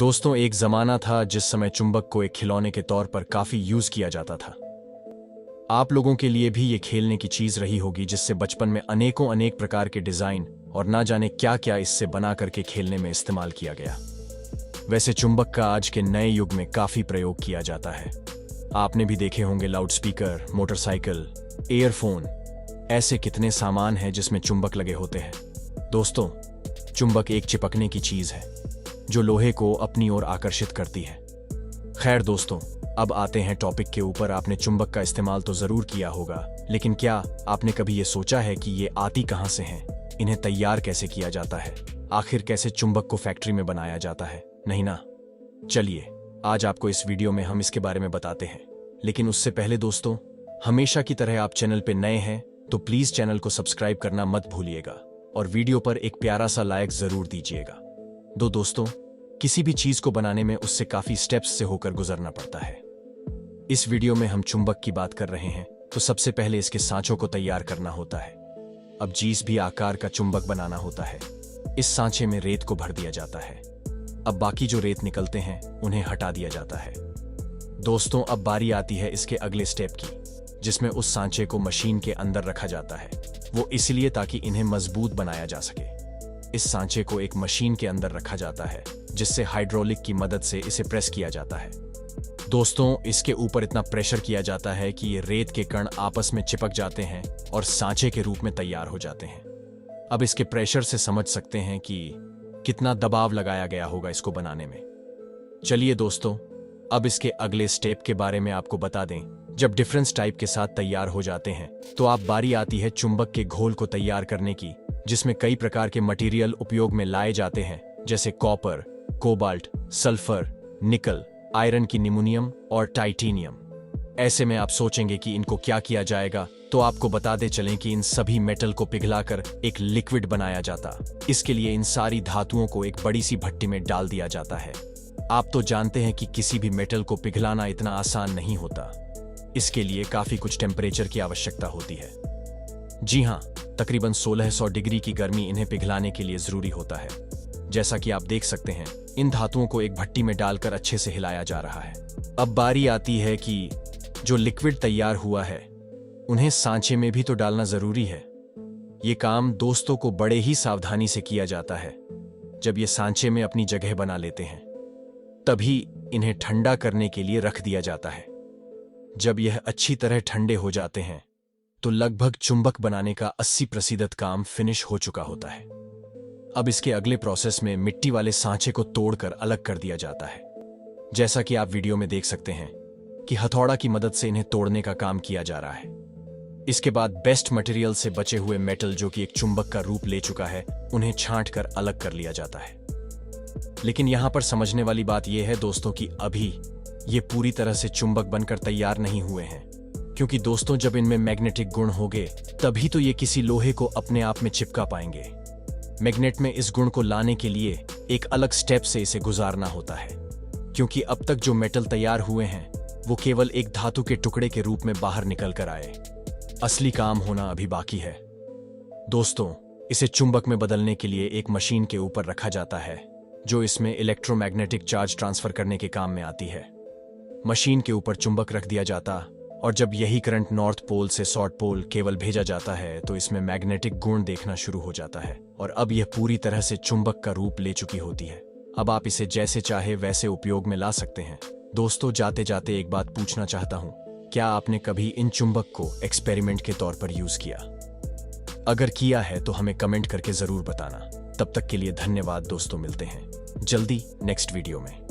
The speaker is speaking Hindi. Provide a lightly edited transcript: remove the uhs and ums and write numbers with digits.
दोस्तों, एक जमाना था जिस समय चुंबक को एक खिलौने के तौर पर काफी यूज किया जाता था। आप लोगों के लिए भी ये खेलने की चीज रही होगी जिससे बचपन में अनेक प्रकार के डिजाइन और ना जाने क्या क्या इससे बना करके खेलने में इस्तेमाल किया गया। वैसे चुंबक का आज के नए युग में काफी प्रयोग किया जाता है। आपने भी देखे होंगे लाउडस्पीकर, मोटरसाइकिल, एयरफोन, ऐसे कितने सामान हैं जिसमें चुंबक लगे होते हैं। दोस्तों, चुंबक एक चिपकने की चीज है जो लोहे को अपनी ओर आकर्षित करती है। खैर दोस्तों, अब आते हैं टॉपिक के ऊपर। आपने चुंबक का इस्तेमाल तो जरूर किया होगा, लेकिन क्या आपने कभी ये सोचा है कि ये आती कहां से हैं? इन्हें तैयार कैसे किया जाता है? आखिर कैसे चुंबक को फैक्ट्री में बनाया जाता है? नहीं ना? चलिए, आज आपको इस वीडियो में हम इसके बारे में बताते हैं। लेकिन उससे पहले दोस्तों, हमेशा की तरह आप चैनल पे नए हैं तो प्लीज चैनल को सब्सक्राइब करना मत भूलिएगा और वीडियो पर एक प्यारा सा लाइक जरूर दीजिएगा। दोस्तों, किसी भी चीज को बनाने में उससे काफी स्टेप्स से होकर गुजरना पड़ता है। इस वीडियो में हम चुंबक की बात कर रहे हैं तो सबसे पहले इसके सांचों को तैयार करना होता है। अब जिस भी आकार का चुंबक बनाना होता है, इस सांचे में रेत को भर दिया जाता है। अब बाकी जो रेत निकलते हैं उन्हें हटा दिया जाता है। दोस्तों, अब बारी आती है इसके अगले स्टेप की, जिसमें उस सांचे को मशीन के अंदर रखा जाता है। वो इसलिए ताकि इन्हें मजबूत बनाया जा सके। इस सांचे को एक मशीन के अंदर रखा जाता है जिससे हाइड्रोलिक की मदद से इसे प्रेस किया जाता है। दोस्तों, इसके ऊपर इतना प्रेशर किया जाता है कि ये रेत के कण आपस में चिपक जाते हैं और सांचे के रूप में तैयार हो जाते हैं। अब इसके प्रेशर से समझ सकते हैं कि कितना दबाव लगाया गया होगा इसको बनाने में। चलिए दोस्तों, अब इसके अगले स्टेप के बारे में आपको बता दें। जब डिफरेंस टाइप के साथ तैयार हो जाते हैं तो आप बारी आती है चुंबक के घोल को तैयार करने की, जिसमें कई प्रकार के मटेरियल उपयोग में लाए जाते हैं, जैसे कॉपर, कोबाल्ट, सल्फर, निकल, आयरन की निमोनियम और टाइटेनियम। ऐसे में आप सोचेंगे कि इनको क्या किया जाएगा, तो आपको बताते चलें कि इन सभी मेटल को पिघलाकर एक लिक्विड बनाया जाता। इसके लिए इन सारी धातुओं को एक बड़ी सी भट्टी में डाल दिया जाता है। आप तो जानते हैं कि किसी भी मेटल को पिघलाना इतना आसान नहीं होता। इसके लिए काफी कुछ टेम्परेचर की आवश्यकता होती है। जी हाँ, तकरीबन 1600 डिग्री की गर्मी इन्हें पिघलाने के लिए जरूरी होता है। जैसा कि आप देख सकते हैं, इन धातुओं को एक भट्टी में डालकर अच्छे से हिलाया जा रहा है। अब बारी आती है कि जो लिक्विड तैयार हुआ है उन्हें सांचे में भी तो डालना जरूरी है। ये काम दोस्तों को बड़े ही सावधानी से किया जाता है। जब ये सांचे में अपनी जगह बना लेते हैं, तभी इन्हें ठंडा करने के लिए रख दिया जाता है। जब यह अच्छी तरह ठंडे हो जाते हैं तो लगभग चुंबक बनाने का 80% काम फिनिश हो चुका होता है। अब इसके अगले प्रोसेस में मिट्टी वाले सांचे को तोड़कर अलग कर दिया जाता है। जैसा कि आप वीडियो में देख सकते हैं कि हथौड़ा की मदद से इन्हें तोड़ने का काम किया जा रहा है। इसके बाद बेस्ट मटेरियल से बचे हुए मेटल, जो कि एक चुंबक का रूप ले चुका है, उन्हें छांटकर अलग कर लिया जाता है। लेकिन यहां पर समझने वाली बात यह है दोस्तों कि अभी ये पूरी तरह से चुंबक बनकर तैयार नहीं हुए हैं, क्योंकि दोस्तों जब इनमें मैग्नेटिक गुण होंगे तभी तो ये किसी लोहे को अपने आप में चिपका पाएंगे। मैग्नेट में इस गुण को लाने के लिए एक अलग स्टेप से इसे गुजारना होता है, क्योंकि अब तक जो मेटल तैयार हुए हैं वो केवल एक धातु के टुकड़े के रूप में बाहर निकल कर आए। असली काम होना अभी बाकी है। दोस्तों, इसे चुंबक में बदलने के लिए एक मशीन के ऊपर रखा जाता है जो इसमें इलेक्ट्रोमैग्नेटिक चार्ज ट्रांसफर करने के काम में आती है। मशीन के ऊपर चुंबक रख दिया जाता और जब यही करंट नॉर्थ पोल से साउथ पोल केवल भेजा जाता है तो इसमें मैग्नेटिक गुण देखना शुरू हो जाता है और अब यह पूरी तरह से चुंबक का रूप ले चुकी होती है। अब आप इसे जैसे चाहे वैसे उपयोग में ला सकते हैं। दोस्तों, जाते जाते एक बात पूछना चाहता हूं, क्या आपने कभी इन चुंबक को एक्सपेरिमेंट के तौर पर यूज किया? अगर किया है तो हमें कमेंट करके जरूर बताना। तब तक के लिए धन्यवाद दोस्तों, मिलते हैं जल्दी नेक्स्ट वीडियो में।